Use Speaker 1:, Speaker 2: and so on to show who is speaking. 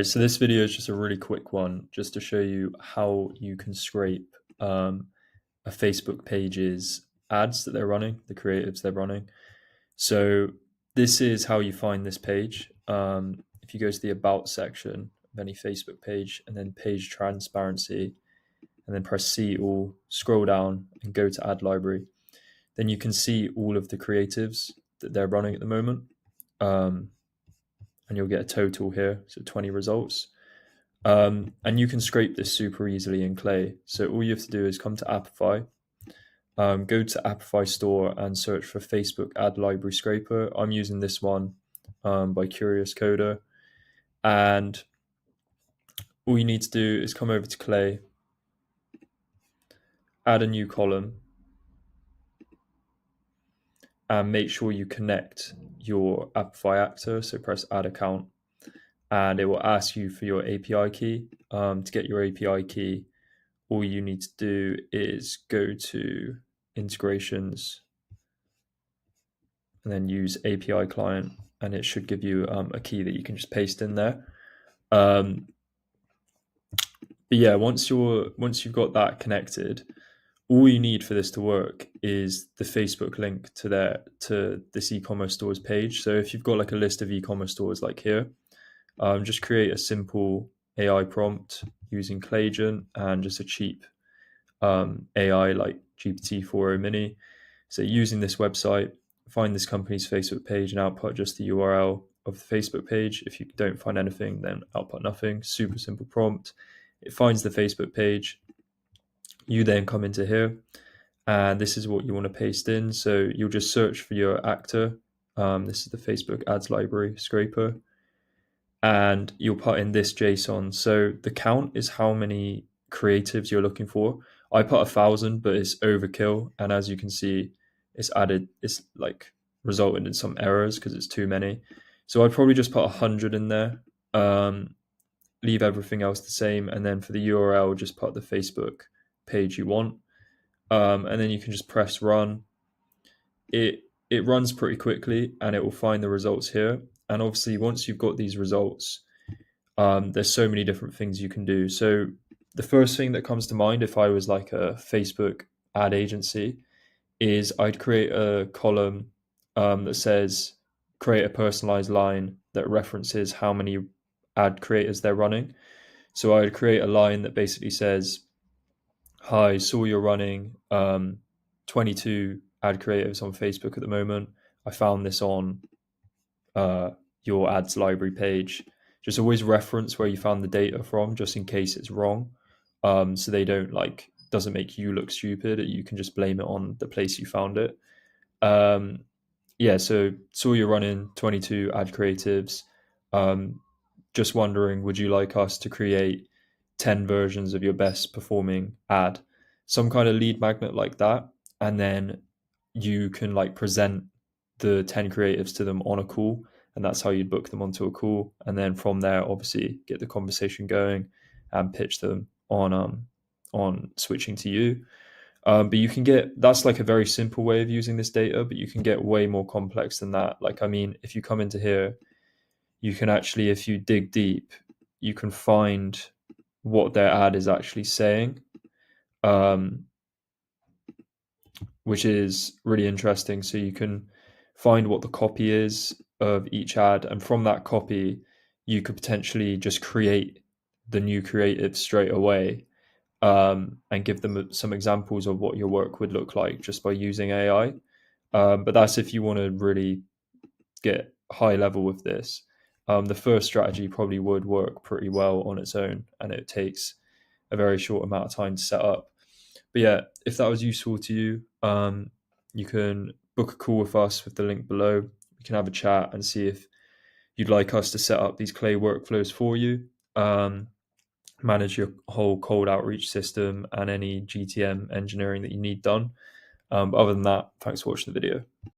Speaker 1: So this video is just a really quick one, just to show you how you can scrape a Facebook page's ads that they're running, the creatives they're running. So this is how you find this page. If you go to the About section of any Facebook page and then Page Transparency, and then press See All, scroll down and go to Ad Library, then you can see all of the creatives that they're running at the moment. And you'll get a total here, so 20 results. And you can scrape this super easily in Clay. So all you have to do is come to Apify, go to Apify Store and search for Facebook Ad Library Scraper. I'm using this one by Curious Coder. And all you need to do is come over to Clay, add a new column, and make sure you connect your Apify actor. So press Add Account, and it will ask you for your API key. To get your API key, all you need to do is go to integrations and then use API client, and it should give you a key that you can just paste in there. But yeah, once you've got that connected, all you need for this to work is the Facebook link to this e-commerce stores page. So if you've got like a list of e-commerce stores like here, just create a simple AI prompt using Clayagent and just a cheap AI like GPT-4o Mini. So using this website, find this company's Facebook page and output just the URL of the Facebook page. If you don't find anything, then output nothing. Super simple prompt. It finds the Facebook page. You then come into here, and this is what you want to paste in. So you'll just search for your actor. This is the Facebook Ads Library Scraper. And you'll put in this JSON. So the count is how many creatives you're looking for. I put 1,000, but it's overkill. And as you can see, it's like resulted in some errors because it's too many. So I'd probably just put 100 in there, leave everything else the same. And then for the URL, just put the Facebook page you want. And then you can just press run. It runs pretty quickly and it will find the results here. And obviously, once you've got these results, there's so many different things you can do. So the first thing that comes to mind, if I was like a Facebook ad agency, is I'd create a column that says create a personalized line that references how many ad creators they're running. So I'd create a line that basically says, hi, saw you're running 22 ad creatives on Facebook at the moment. I found this on your ads library page. Just always reference where you found the data from, just in case it's wrong. So they doesn't make you look stupid. You can just blame it on the place you found it. So saw you're running 22 ad creatives. Just wondering, would you like us to create 10 versions of your best performing ad? Some kind of lead magnet like that. And then you can present the 10 creatives to them on a call, and that's how you'd book them onto a call. And then from there, obviously, get the conversation going and pitch them on switching to you. But you can that's like a very simple way of using this data, but you can get way more complex than that. If you come into here, you can actually, if you dig deep, you can find what their ad is actually saying, which is really interesting. So you can find what the copy is of each ad, and from that copy, you could potentially just create the new creative straight away, and give them some examples of what your work would look like just by using AI. But that's if you want to really get high level with this. The first strategy probably would work pretty well on its own, and it takes a very short amount of time to set up. But yeah, if that was useful to you, you can book a call with us with the link below. We can have a chat and see if you'd like us to set up these Clay workflows for you, manage your whole cold outreach system and any GTM engineering that you need done. But other than that, thanks for watching the video.